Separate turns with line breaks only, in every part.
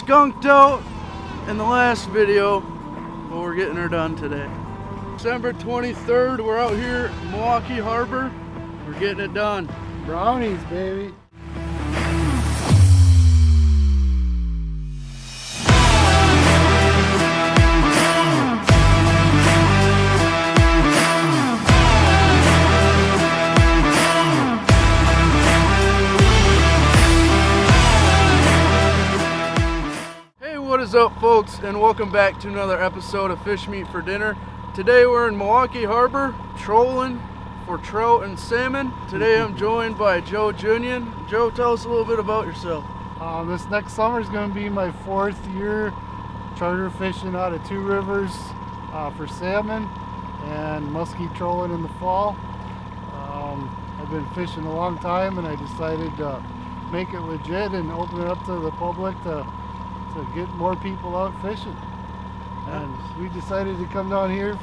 skunked out in the last video, but we're getting her done today. December 23rd, we're out here in Milwaukee Harbor. We're getting it done.
Brownies, baby.
What is up, folks, and welcome back to another episode of Fish Meat for Dinner. Today we're in Milwaukee Harbor trolling for trout and salmon. Today I'm joined by Joe Junion. Joe, tell us a little bit about yourself.
This next summer is going to be my 4th year charter fishing out of Two Rivers for salmon and muskie trolling in the fall. I've been fishing a long time, and I decided to make it legit and open it up to the public to get more people out fishing. And we decided to come down here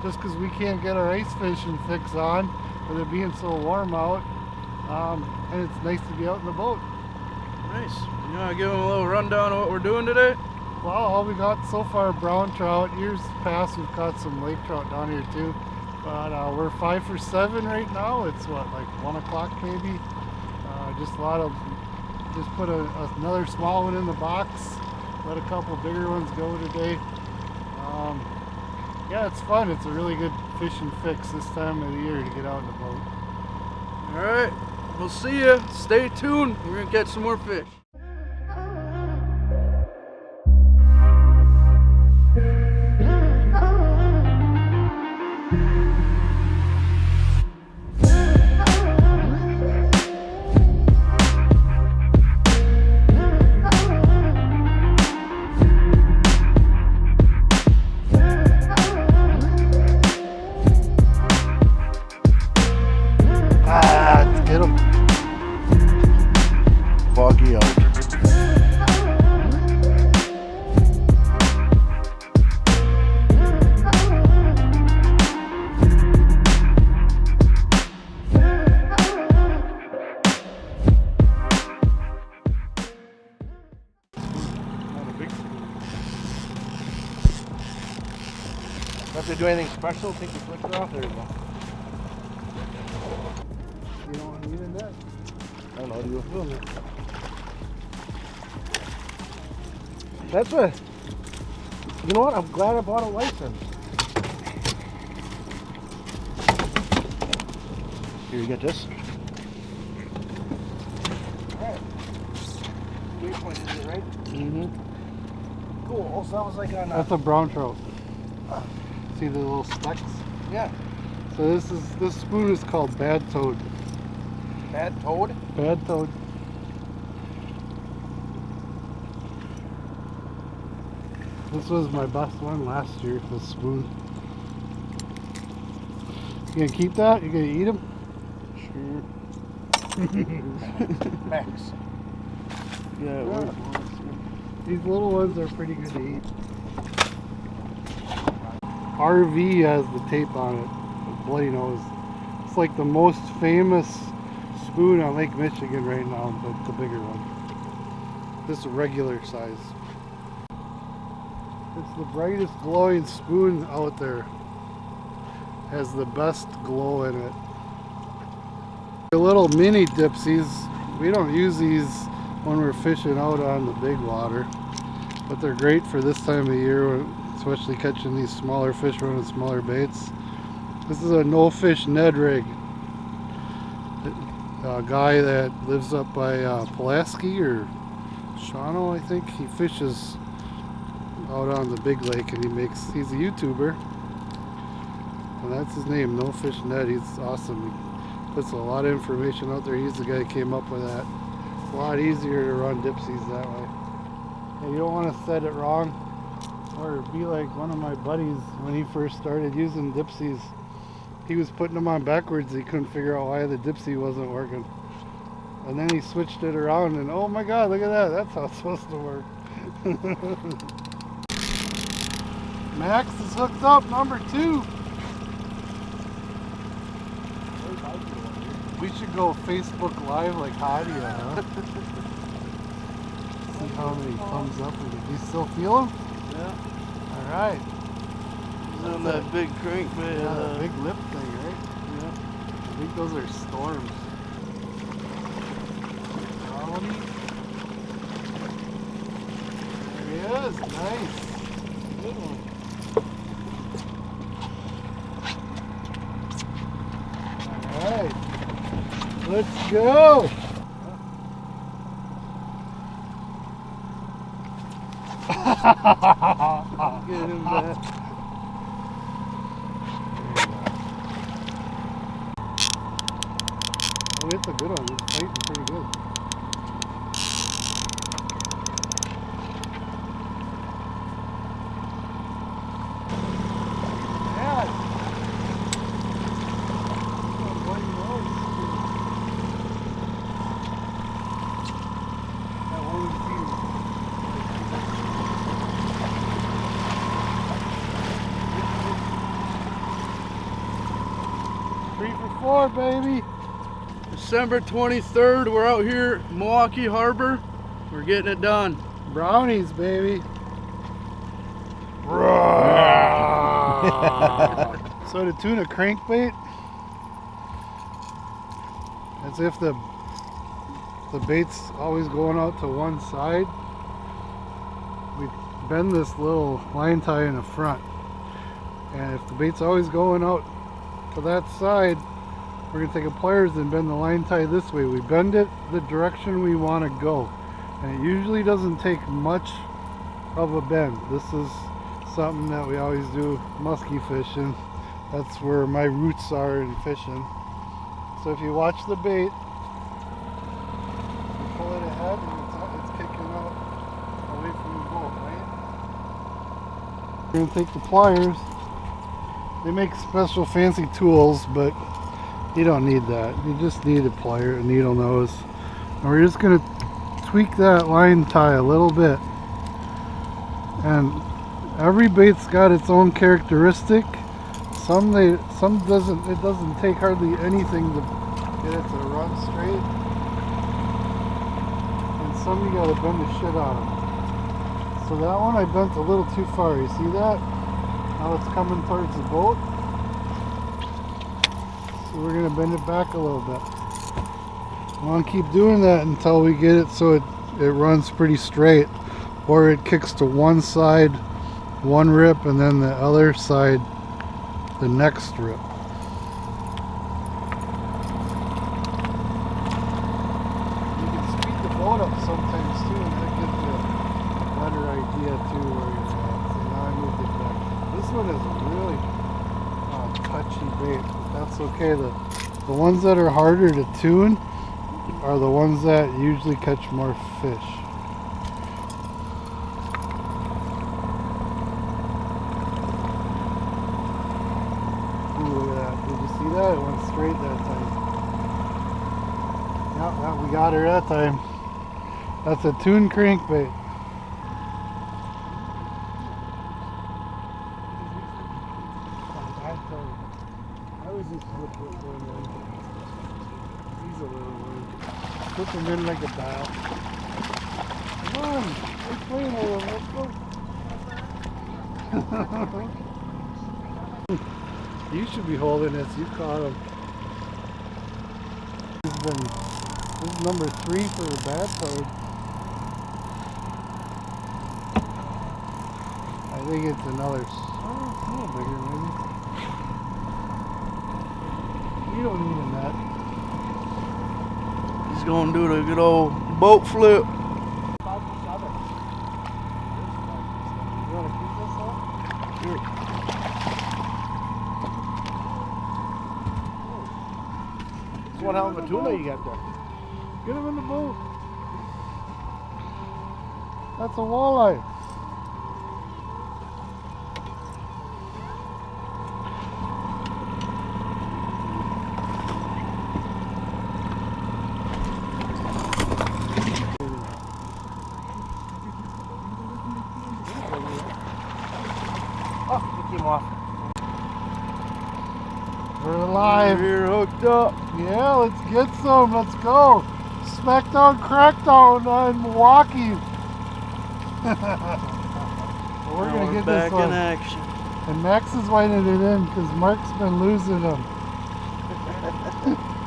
just because we can't get our ice fishing fix on with it being so warm out, and it's nice to be out in the boat.
Nice. You want to give them a little rundown of what we're doing today?
Well, all we got so far brown trout. Years past we've caught some lake trout down here too, but we're 5 for 7 right now. It's what, like 1 o'clock maybe. Just a lot of, just put another small one in the box. Let a couple bigger ones go today. Yeah, it's fun. It's a really good fishing fix this time of the year to get out in the boat.
All right, we'll see you. Stay tuned. We're gonna catch some more fish. Foggy out.
Have to do anything special? Take the flicker off? There you go.
You don't need a net.
I don't know, do you feel it? That's what. You know what? I'm glad I bought a license. Here, you get this. Alright. Waypoint is it, right?
Mm-hmm.
Cool. Also, that was like on.
That's a brown trout. See the little specks?
Yeah.
So this spoon is called Bad Toad.
Bad toad?
Bad Toad. This was my best one last year, this spoon. You gonna keep that? You gonna eat them?
Sure. Max.
Yeah, it works. These little ones are pretty good to eat. RV has the tape on it, the bloody nose. It's like the most famous spoon on Lake Michigan right now, but the bigger one. This is a regular size. It's the brightest glowing spoon out there. Has the best glow in it. The little mini dipsies, we don't use these when we're fishing out on the big water, but they're great for this time of year, especially catching these smaller fish running smaller baits. This is a no fish Ned rig. A guy that lives up by Pulaski or Shawano, I think. He fishes out on the big lake, and he's a YouTuber, and that's his name, No Fish Ned. He's awesome. He puts a lot of information out there. He's the guy who came up with that. It's a lot easier to run dipsies that way. And you don't want to set it wrong or be like one of my buddies when he first started using dipsies. He was putting them on backwards. He couldn't figure out why the dipsy wasn't working. And then he switched it around, and oh my god, look at that. That's how it's supposed to work. Max is hooked up, number 2. We should go Facebook Live like Hadia, huh? How many thumbs up? Do you still feel them?
Yeah.
All right.
On that big crankbait.
Yeah, that big lip thing, right?
Yeah.
I think those are storms. Quality. There he is. Nice. Good one. All right. Let's go.
Get him back.
Oh, it's a good one. It's fighting pretty good. Yeah. That one feed. 3 for 4, baby.
December 23rd, we're out here at Milwaukee Harbor. We're getting it done.
Brownies, baby. So to tune a crankbait, as if the bait's always going out to one side, we bend this little line tie in the front. And if the bait's always going out to that side, we're going to take a pliers and bend the line tie this way. We bend it the direction we want to go. And it usually doesn't take much of a bend. This is something that we always do musky fishing. That's where my roots are in fishing. So if you watch the bait, you pull it ahead and it's kicking out away from the boat, right? We're going to take the pliers. They make special fancy tools, but you don't need that. You just need a plier, a needle nose. And we're just going to tweak that line tie a little bit. And every bait's got its own characteristic. Some it doesn't take hardly anything to get it to run straight. And some you gotta bend the shit out of. So that one I bent a little too far. You see that? Now it's coming towards the boat. So we're gonna bend it back a little bit. I want to keep doing that until we get it so it runs pretty straight, or it kicks to one side, one rip, and then the other side, the next rip. You can speed the boat up sometimes too, and that gives you a better idea too where you're at. So now I moved it back. This one is a really touchy bait, but that's okay. The ones that are harder to tune are the ones that usually catch more fish. Ooh, look at that. Did you see that? It went straight that time. Yep, we got her that time. That's a tune crankbait. I always used to look for one. He's a little weird. Put them in like a dial. Come on, we're playing with them. Let's go. You should be holding this. You caught him. This is number 3 for the bad toad. I think it's another. Oh, it's a little bigger maybe. You don't need a net.
He's gonna do the good old boat flip.
5 for 7. You want to keep this up?
Sure.
That's one hell of a tuna you got there.
Get him in the boat. That's a walleye.
Oh, it came off.
We're alive.
We're hooked up.
Yeah, let's get some. Let's go. Smackdown, crackdown on Milwaukee. We're
Now
gonna get
back
this one.
in action.
And Max is winding it in because Mark's been losing them.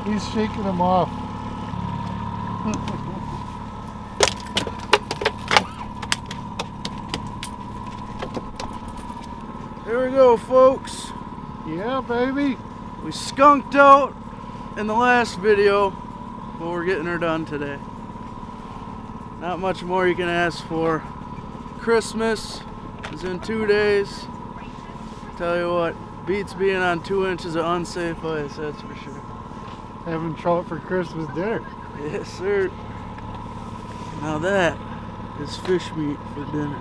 He's shaking them off.
Here we go, folks.
Yeah, baby.
We skunked out in the last video, but we're getting her done today. Not much more you can ask for. Christmas is in 2 days. Tell you what, beats being on 2 inches of unsafe ice, that's for sure.
Having trout for Christmas dinner.
Yes, sir. Now that is fish meat for dinner.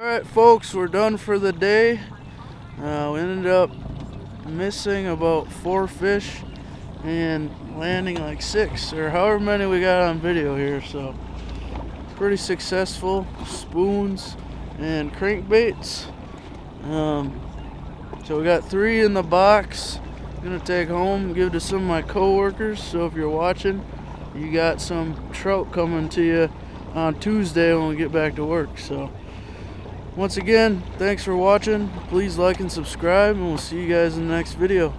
Alright, folks, we're done for the day. We ended up missing about 4 fish and landing like 6 or however many we got on video here, so pretty successful. Spoons and crankbaits. So we got 3 in the box. Gonna take home and give to some of my co-workers, so if you're watching, you got some trout coming to you on Tuesday when we get back to work. So once again, thanks for watching. Please like and subscribe, and we'll see you guys in the next video.